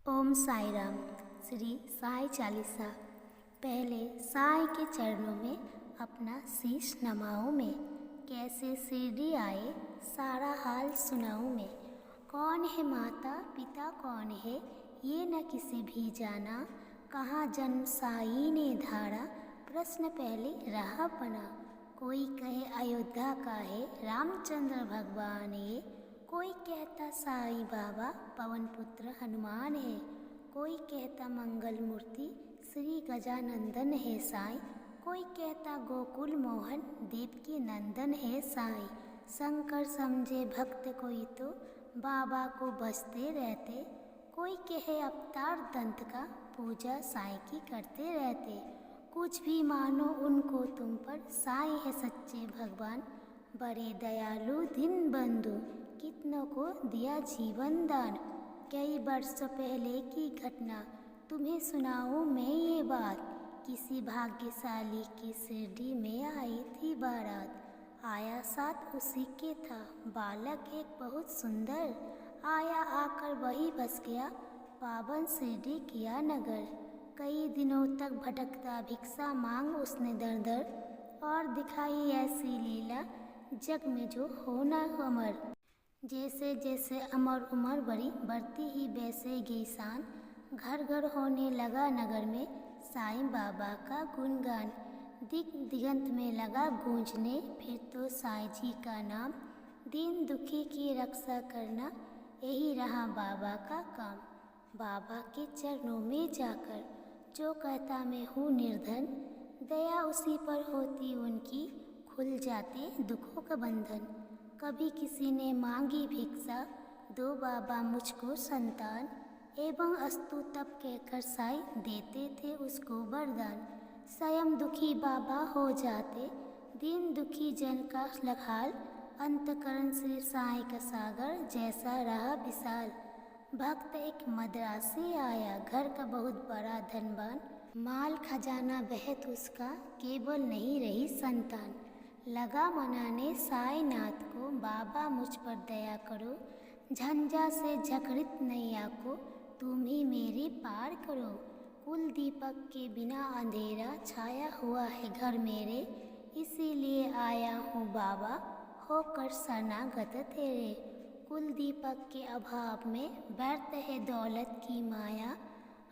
ओम साई राम। श्री साई चालीसा। पहले साई के चरणों में अपना शीश नमाऊं मैं। कैसे शिरडी आए सारा हाल सुनाऊं मैं। कौन है माता पिता कौन है ये न किसी भी जाना। कहाँ जन्म साई ने धारा प्रश्न पहले रहा बना। कोई कहे अयोध्या का है रामचंद्र भगवान ये। कोई कहता साईं बाबा पवन पुत्र हनुमान है। कोई कहता मंगल मूर्ति श्री गजानंदन है साईं। कोई कहता गोकुल मोहन देवकी नंदन है साईं। शंकर समझे भक्त कोई तो बाबा को बसते रहते। कोई कहे अवतार दंत का पूजा साईं की करते रहते। कुछ भी मानो उनको तुम पर साईं है सच्चे भगवान। बड़े दयालु दीन बंधु कितनों को दिया जीवन दान। कई वर्ष पहले की घटना तुम्हें सुनाऊं मैं ये बात। किसी भाग्यशाली की शिरडी में आई थी बारात। आया साथ उसी के था बालक एक बहुत सुंदर। आया आकर वही बस गया पावन शिरडी किया नगर। कई दिनों तक भटकता भिक्षा मांग उसने दर दर। और दिखाई ऐसी लीला जग में जो होना अमर। जैसे जैसे अमर उमर बड़ी बढ़ती ही वैसे गई शान। घर घर होने लगा नगर में साईं बाबा का गुणगान। दिग दिगंत में लगा गूंजने फिर तो साईं जी का नाम। दीन दुखी की रक्षा करना यही रहा बाबा का काम। बाबा के चरणों में जाकर जो कहता मैं हूँ निर्धन। दया उसी पर होती उनकी खुल जाते दुखों का बंधन। कभी किसी ने मांगी भिक्षा दो बाबा मुझको संतान। एवं अस्तु तब कहकर साईं देते थे उसको वरदान। स्वयं दुखी बाबा हो जाते दीन दुखी जन का लखाल। अंतकरण श्री साईं का सागर जैसा रहा विशाल। भक्त एक मद्रासी आया घर का बहुत बड़ा धनवान। माल खजाना बहुत उसका केवल नहीं रही संतान। लगा मनाने साईं नाथ को बाबा मुझ पर दया करो। झंझा से झकड़ित नैया को तुम ही मेरी पार करो। कुल दीपक के बिना अंधेरा छाया हुआ है घर मेरे। इसीलिए आया हूँ बाबा होकर शरणागत तेरे। कुल दीपक के अभाव में व्यर्थ है दौलत की माया।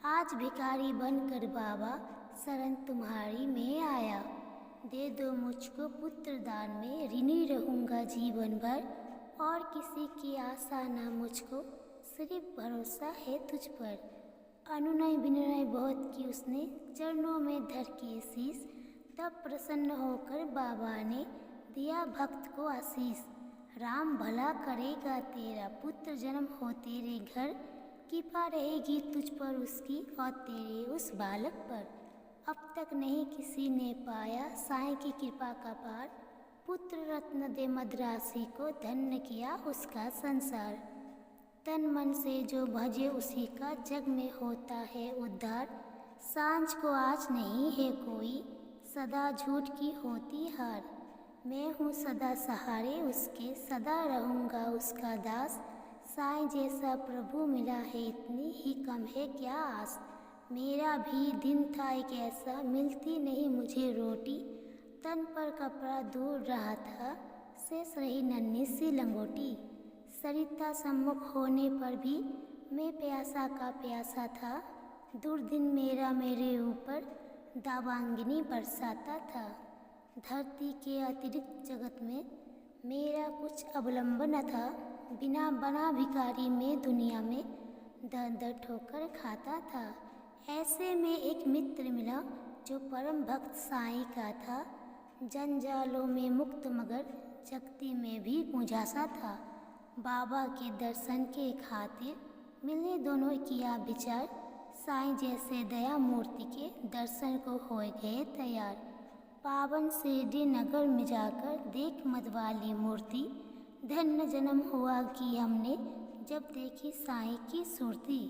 आज भिखारी बनकर बाबा शरण तुम्हारी में आया। दे दो मुझको पुत्र दान में ऋणी रहूँगा जीवन भर। और किसी की आशा ना मुझको सिर्फ भरोसा है तुझ पर। अनुनय विनय बहुत की उसने चरणों में धर के शीश। तब प्रसन्न होकर बाबा ने दिया भक्त को आशीष। राम भला करेगा तेरा पुत्र जन्म हो तेरे घर। कृपा रहेगी तुझ पर उसकी और तेरे उस बालक पर। अब तक नहीं किसी ने पाया साईं की कृपा का पार। पुत्र रत्न दे मद्रासी को धन्य किया उसका संसार। तन मन से जो भजे उसी का जग में होता है उद्धार। सांझ को आज नहीं है कोई सदा झूठ की होती हार। मैं हूँ सदा सहारे उसके सदा रहूँगा उसका दास। साईं जैसा प्रभु मिला है इतनी ही कम है क्या आस। मेरा भी दिन था एक ऐसा मिलती नहीं मुझे रोटी। तन पर कपड़ा दूर रहा था शेष रही नन्ही सी लंगोटी। सरिता सम्मुख होने पर भी मैं प्यासा का प्यासा था। दुर्दिन मेरा मेरे ऊपर दावांगिनी बरसाता था। धरती के अतिरिक्त जगत में मेरा कुछ अवलंबन न था। बिना बना भिखारी में दुनिया में दर दर ठोकर खाता था। ऐसे में एक मित्र मिला जो परम भक्त साईं का था। जंजालों में मुक्त मगर जगती में भी मुझासा था। बाबा के दर्शन के खातिर मिलने दोनों किया विचार। साईं जैसे दया मूर्ति के दर्शन को हो गए तैयार। पावन शिरडी नगर में जाकर देख मत वाली मूर्ति। धन्य जन्म हुआ कि हमने जब देखी साईं की सूरती।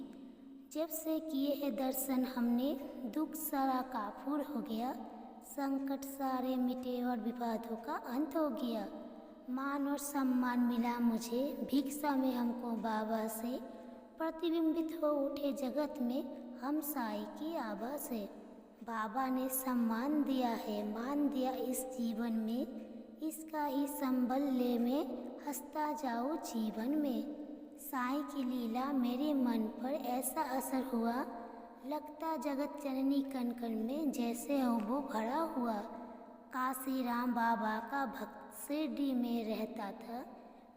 जब से किए है दर्शन हमने दुख सारा काफूर हो गया। संकट सारे मिटे और विवादों का अंत हो गया। मान और सम्मान मिला मुझे भिक्षा में हमको बाबा से। प्रतिबिंबित हो उठे जगत में हम साई की आभा से। बाबा ने सम्मान दिया है, मान दिया इस जीवन में, इसका ही संबल ले मैं हंसता जाऊँ जीवन में। साई की लीला मेरे मन पर ऐसा असर हुआ, लगता जगत जननी कण कण में जैसे हो वो भरा हुआ। काशी राम बाबा का भक्त शिरडी में रहता था,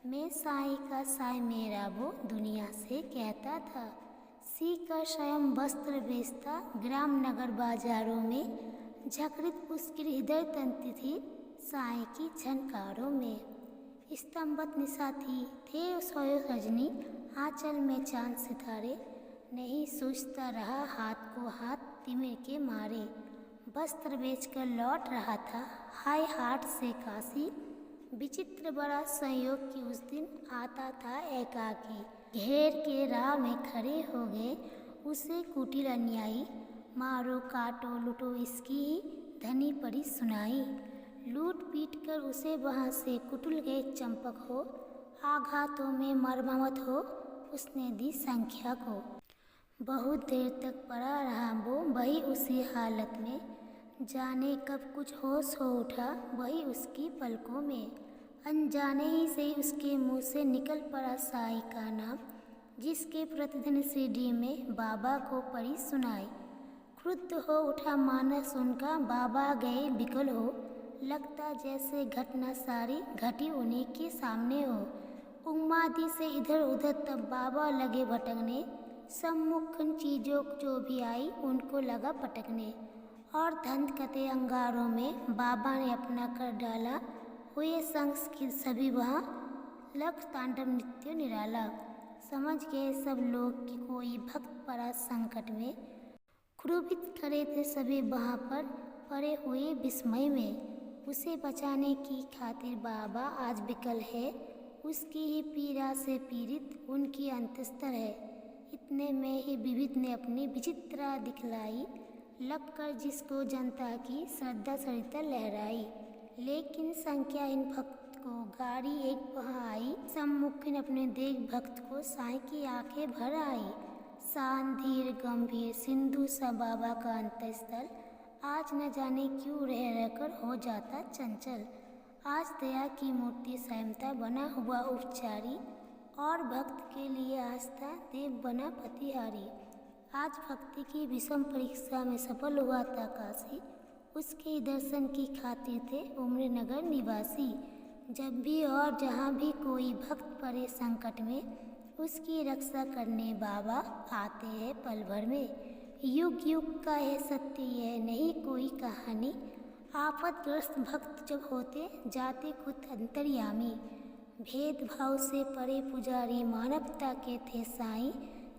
मैं साई का साई मेरा वो दुनिया से कहता था। सीकर स्वयं वस्त्र बेचता ग्राम नगर बाजारों में, झकरित उसकी हृदय तंती थी साई की झनकारों में। स्तंभत निशा थी, थे सोयो रजनी, आंचल में चांद सितारे, नहीं सूझता रहा हाथ को हाथ तिमिर के मारे। वस्त्र बेचकर लौट रहा था हाय हाट से काशी, विचित्र बड़ा संयोग कि उस दिन आता था एकाकी। घेर के राह में खड़े हो गए उसे कुटिल अन्यायी, मारो काटो लूटो इसकी ही धनी पड़ी सुनाई। लूट पीट कर उसे वहाँ से कुटिल गए चंपक हो, आघातों में मरमत हो उसने दी संख्या को। बहुत देर तक पड़ा रहा वो वही उसी हालत में, जाने कब कुछ होश हो उठा वही उसकी पलकों में। अनजाने ही से उसके मुंह से निकल पड़ा साई का नाम, जिसके प्रतिदिन शिरडी में बाबा को पड़ी सुनाई। क्रुद्ध हो उठा मानस उनका, बाबा गए विकल हो, लगता जैसे घटना सारी घटी उन्हीं के सामने हो। उन्मादी से इधर उधर तब बाबा लगे भटकने, सम्मुख चीज़ों जो भी आई उनको लगा पटकने। और धंधकते अंगारों में बाबा ने अपना कर डाला, हुए संग सभी वहाँ लग तांडव नृत्य निराला। समझ गए सब लोग कि कोई भक्त पड़ा संकट में, क्रोधित खड़े थे सभी वहाँ पर पड़े हुए विस्मय में। उसे बचाने की खातिर बाबा आज विकल है, उसकी ही पीड़ा से पीड़ित उनकी अंतस्तर है। इतने में ही विविध ने अपनी विचित्रा दिखलाई, लगकर जिसको जनता की श्रद्धा सरिता लहराई। लेकिन संख्या इन भक्त को गाड़ी एक वहाँ आई, सम्मुख अपने देख भक्त को साई की आंखें भर आई। शांत धीर गंभीर सिंधु सा बाबा का अंतस्थल, आज न जाने क्यों रह रहकर हो जाता चंचल। आज दया की मूर्ति स्वयंता बना हुआ उपचारी, और भक्त के लिए आस्था देव बना पतिहारी। आज भक्ति की विषम परीक्षा में सफल हुआ था काशी, उसके दर्शन की खातिर थे उम्र नगर निवासी। जब भी और जहाँ भी कोई भक्त पड़े संकट में, उसकी रक्षा करने बाबा आते हैं पल भर में। युग युग का है सत्य यह नहीं कोई कहानी, आफतग्रस्त भक्त जब होते जाते खुद अंतर्यामी। भेदभाव से परे पुजारी मानवता के थे साईं,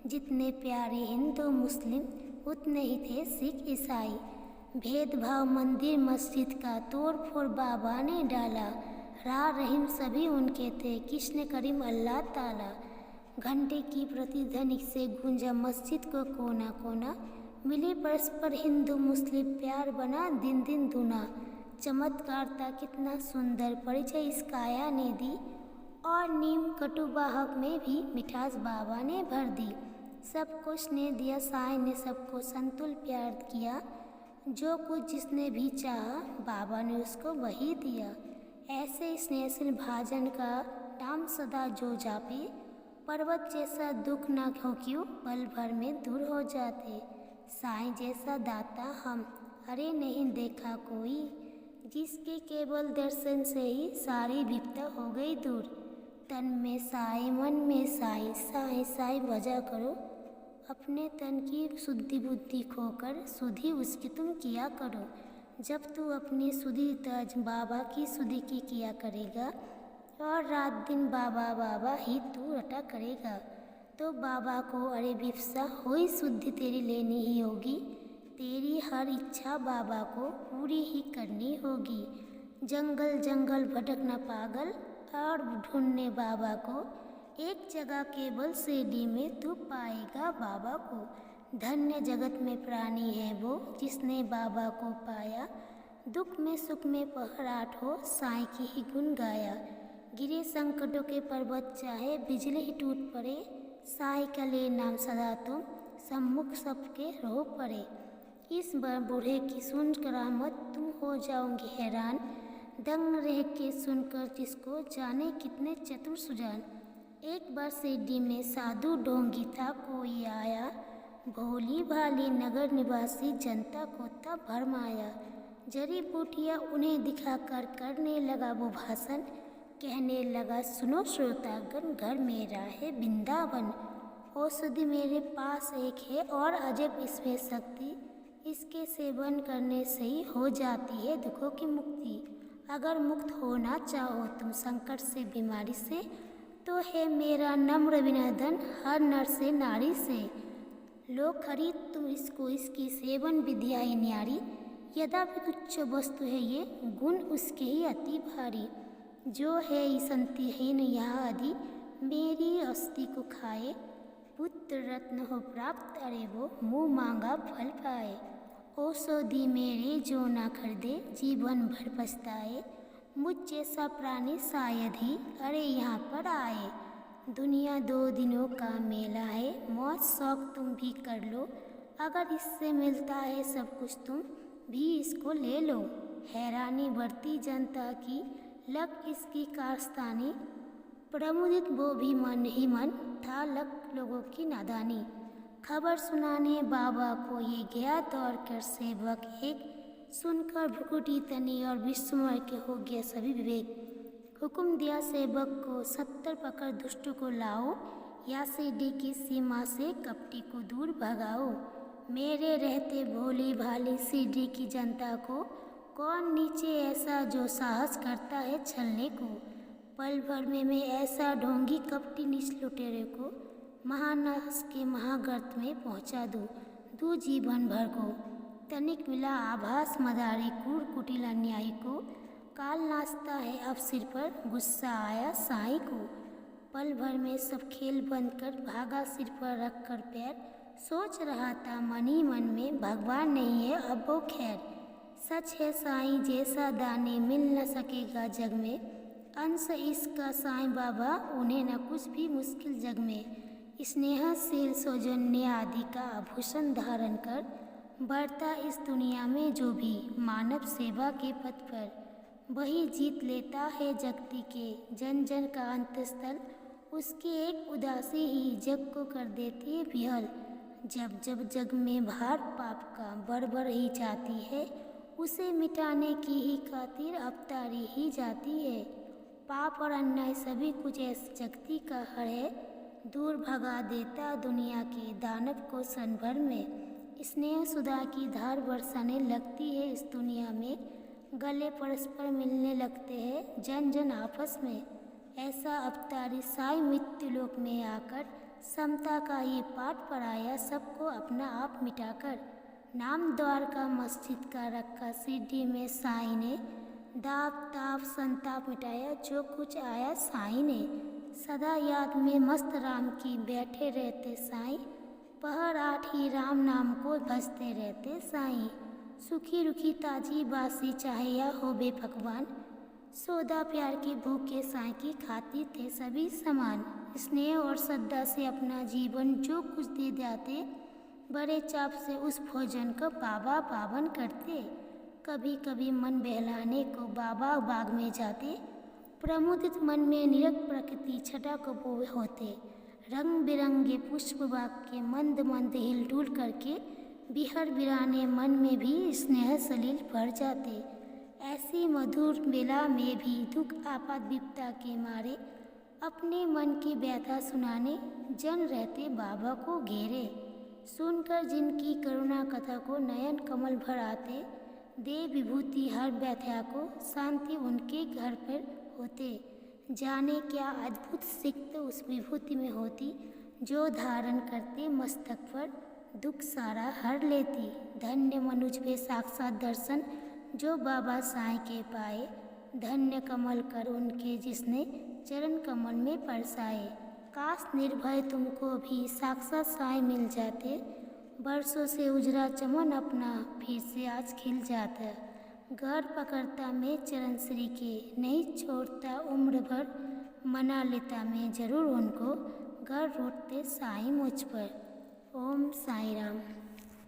जितने प्यारे हिंदू मुस्लिम उतने ही थे सिख ईसाई। भेदभाव मंदिर मस्जिद का तोड़ फोड़ बाबा ने डाला, राह रहीम सभी उनके थे कृष्ण करीम अल्लाह ताला। घंटे की प्रतिध्वनि से गूंजा मस्जिद को कोना कोना, मिले परस्पर हिंदू मुस्लिम प्यार बना दिन दिन दूना। चमत्कार था कितना सुंदर परिचय इस काया ने दी, और नीम कटुवाहक में भी मिठास बाबा ने भर दी। सबको स्नेह दिया साईं ने, सबको संतुल प्यार किया, जो कुछ जिसने भी चाहा बाबा ने उसको वही दिया। ऐसे स्नेहशील भाजन का नाम सदा जो जापे, पर्वत जैसा दुख ना हो क्यों पल भर में दूर हो जाते। साईं जैसा दाता हम अरे नहीं देखा कोई, जिसके केवल दर्शन से ही सारी विपदा हो गई दूर। तन में साईं मन में साईं, साईं साईं बजा करो, अपने तन की शुद्धि बुद्धि खोकर सुधि उसकी तुम किया करो। जब तू अपनी सुधि तज बाबा की सुधि की किया करेगा, और रात दिन बाबा बाबा ही तू रटा करेगा, तो बाबा को अरे विप्सा होई शुद्धि तेरी लेनी ही होगी। तेरी हर इच्छा बाबा को पूरी ही करनी होगी। जंगल जंगल भटकना पागल, और ढूंढने बाबा को एक जगह केवल शिरडी में तू पाएगा बाबा को। धन्य जगत में प्राणी है वो जिसने बाबा को पाया, दुख में सुख में पहराट हो साईं की ही गुण गाया। गिरे संकटों के पर्वत चाहे बिजली ही टूट पड़े, साई का ले नाम सदा तुम सम्मुख सबके रो पड़े। इस बार बूढ़े की सुन करामत तुम हो जाओगे हैरान, दंग रह के सुनकर जिसको जाने कितने चतुर सुजान। एक बार शिरडी में साधु ढोंगी था कोई आया, भोली भाली नगर निवासी जनता को तब भरमाया। जड़ी बूटियाँ उन्हें दिखाकर करने लगा वो भाषण, कहने लगा सुनो श्रोतागण घर मेरा है वृंदावन। औषधि मेरे पास एक है और अजब इसमें शक्ति, इसके सेवन करने से ही हो जाती है दुखों की मुक्ति। अगर मुक्त होना चाहो तुम संकट से बीमारी से, तो है मेरा नम्र विनोदन हर नर से नारी से। लो खरीद तुम इसको, इसकी सेवन विद्या ही न्यारी, यद्यपि तुच्छ वस्तु है ये गुण उसके ही अति भारी। जो है संतिहीन यहाँ आदि मेरी अस्थि को खाए, पुत्र रत्न हो प्राप्त अरे वो मुँह मांगा फल पाए। औषधि मेरे जो ना खरीदे जीवन भर पछताए, मुझ जैसा प्राणी शायद ही अरे यहाँ पर आए। दुनिया 2 दिनों का मेला है, मौज शौक तुम भी कर लो, अगर इससे मिलता है सब कुछ तुम भी इसको ले लो। हैरानी बढ़ती जनता की लग इसकी कारस्तानी, प्रमुदित वो भी मन ही मन था लग लोगों की नादानी। खबर सुनाने बाबा को ये गया दौड़ कर सेवक एक, सुनकर भ्रुकुटी तनी और विस्मय के हो गया सभी विवेक। हुक्म दिया सेवक को 70 पकड़ दुष्ट को लाओ, या शिरडी की सीमा से कपटी को दूर भगाओ। मेरे रहते भोली भाली शिरडी की जनता को कौन नीचे ऐसा जो साहस करता है छलने को। पल भर में मैं ऐसा ढोंगी कपटी नीच लुटेरे को, महानाश के महागर्त में पहुंचा दूँ जीवन भर को। तनिक मिला आभास मदारी कूड़ कुटिल अन्यायी को, काल नाचता है अब सिर पर गुस्सा आया साईं को। पल भर में सब खेल बंद कर भागा सिर पर रख कर पैर, सोच रहा था मन ही मन में भगवान नहीं है अब वो खैर। सच है साईं जैसा दानी मिल न सकेगा जग में, अंश इसका साईं बाबा उन्हें न कुछ भी मुश्किल जग में। स्नेहशील सौजन्य आदि का आभूषण धारण कर, बढ़ता इस दुनिया में जो भी मानव सेवा के पथ पर, वही जीत लेता है जगती के जन जन का अंतस्थल। उसकी एक उदासी ही जग को कर देती है विहल, जब जब जग में भार पाप का बढ़ ही जाती है, उसे मिटाने की ही खातिर अवतारी ही जाती है। पाप और अन्याय सभी कुछ ऐसी जगती का हर है, दूर भगा देता दुनिया के दानव को क्षण भर में। स्नेह सुधा की धार बरसाने लगती है इस दुनिया में, गले परस्पर मिलने लगते हैं जन जन आपस में। ऐसा अवतारी साईं मृत्यु लोक में आकर, समता का ये पाठ पढ़ाया सबको अपना आप मिटाकर। नाम द्वारका मस्जिद का रखा शिरडी में साईं ने, दाप ताप संताप मिटाया जो कुछ आया साईं ने। सदा याद में मस्त राम की बैठे रहते साईं, पहर 8 ही राम नाम को भजते रहते साईं। सुखी रुखी ताजी बासी चाहे या हो बेपकवान, सौदा प्यार के भूखे साईं की खाती थे सभी समान। स्नेह और श्रद्धा से अपना जीवन जो कुछ दे जाते, बड़े चाप से उस भोजन को बाबा पावन करते। कभी कभी मन बहलाने को बाबा बाग में जाते, प्रमुदित मन में निरख प्रकृति छटा को बोए होते। रंग बिरंगे पुष्प बाग के मंद मंद हिलडुल करके, बिहर बिराने मन में भी स्नेह सलील भर जाते। ऐसी मधुर बेला में भी दुख आपात विपदा के मारे, अपने मन की व्यथा सुनाने जन रहते बाबा को घेरे। सुनकर जिनकी करुणा कथा को नयन कमल भर आते, दे विभूति हर व्यथा को शांति उनके घर पर होते। जाने क्या अद्भुत सिक्त उस विभूति में होती, जो धारण करते मस्तक पर दुख सारा हर लेती। धन्य मनुज पे साक्षात दर्शन जो बाबा साईं के पाए, धन्य कमल कर उनके जिसने चरण कमल में परसाए। काश निर्भय तुमको भी साक्षात साईं मिल जाते, बरसों से उजरा चमन अपना फिर से आज खिल जाता। घर पकड़ता मैं चरण श्री के, नहीं छोड़ता उम्र भर, मना लेता मैं जरूर उनको, घर लौटते साईं मुझ पर। ओम साईं राम।